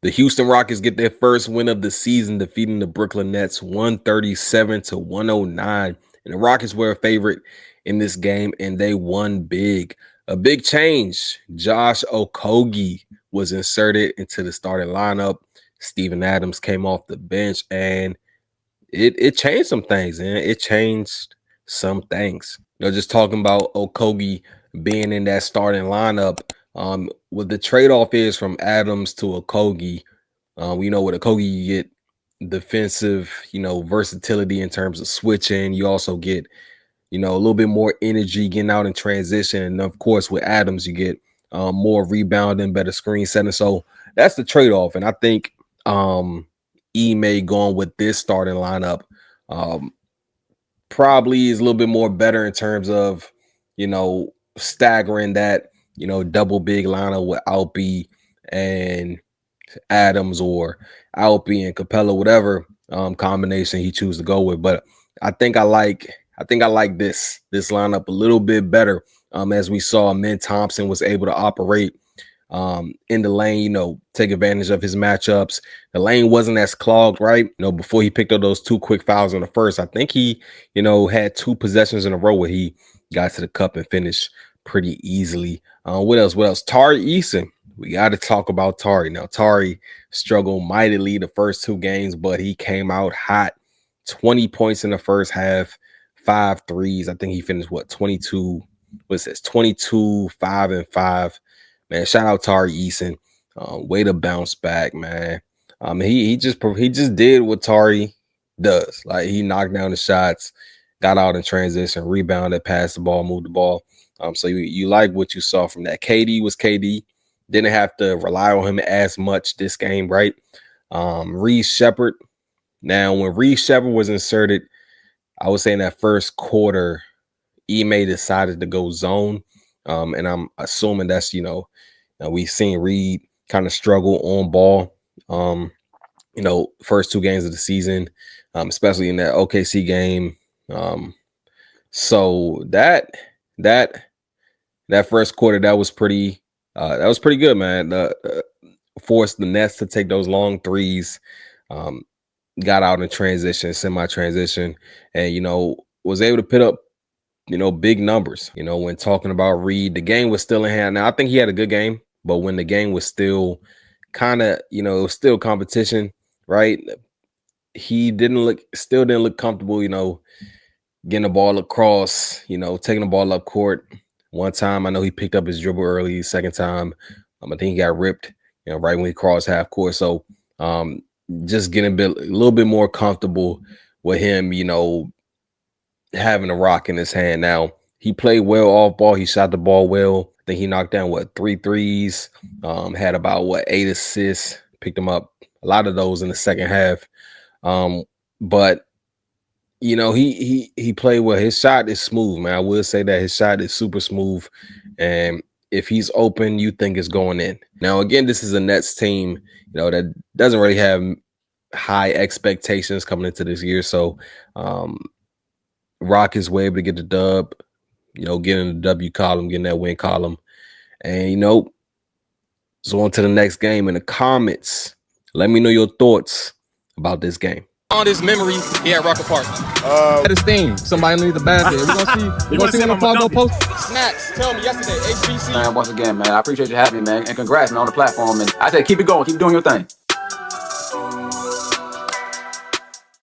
The Houston Rockets get their first win of the season, defeating the Brooklyn Nets 137-109. And the Rockets were a favorite in this game, and they won big. A big change. Josh Okogie was inserted into the starting lineup. Steven Adams came off the bench, and it changed some things, and it changed some things. Just talking about Okogie being in that starting lineup. What the trade-off is from Adams to Okogie, with Okogie you get defensive, versatility in terms of switching. You also get, a little bit more energy getting out in transition. And of course, with Adams, you get more rebounding, better screen setting. So that's the trade-off. And I think Ime going with this starting lineup probably is a little bit more better in terms of, staggering that, double big lineup with Alpi and Adams, or Alpi and Capella, whatever combination he chooses to go with. But I think I like this lineup a little bit better. As we saw, Min Thompson was able to operate in the lane, take advantage of his matchups. The lane wasn't as clogged, right? Before he picked up those 2 quick fouls in the first, I think he, had 2 possessions in a row where he got to the cup and finished pretty easily. What else? Tari Eason. We got to talk about Tari. Now, Tari struggled mightily the first 2 games, but he came out hot. 20 points in the first half, 5 threes. I think he finished 22. What's this? 22, 5 and 5. Man, shout out Tari Eason. Way to bounce back, man. He just did what Tari does. Like, he knocked down the shots, got out in transition, rebounded, passed the ball, moved the ball. So you like what you saw from that. KD was KD. Didn't have to rely on him as much this game, right? Reed Shepherd. Now, when Reed Shepherd was inserted, I would say in that first quarter, Ime decided to go zone. And I'm assuming that's, we've seen Reed kind of struggle on ball, first 2 games of the season, especially in that OKC game. So that first quarter, that was pretty good, man. Forced the Nets to take those long threes, got out in transition, semi-transition, and, was able to put up, big numbers. When talking about Reed, the game was still in hand. Now, I think he had a good game, but when the game was still kind of, it was still competition, right? He still didn't look comfortable, getting the ball across, taking the ball up court. One time, I know he picked up his dribble early. Second time, I think he got ripped, right when he crossed half court. So just getting a little bit more comfortable with him, having a rock in his hand. Now, he played well off ball. He shot the ball well. I think he knocked down 3 threes, had about 8 assists, picked them up a lot of those in the second half. But he played well. His shot is smooth, man. I will say that his shot is super smooth. And if he's open, you think it's going in. Now, again, this is a Nets team, that doesn't really have high expectations coming into this year. So Rockets were able to get the dub, getting the W column, getting that win column. And, so on to the next game. In the comments, let me know your thoughts about this game. On his memory here at Rocker Park. At his theme. Somebody leave the basket. We're gonna see him on the post. Snacks. Tell me yesterday, HBC. Man, once again, man, I appreciate you having me, man. And congrats, man, on the platform. And I said, keep it going. Keep doing your thing.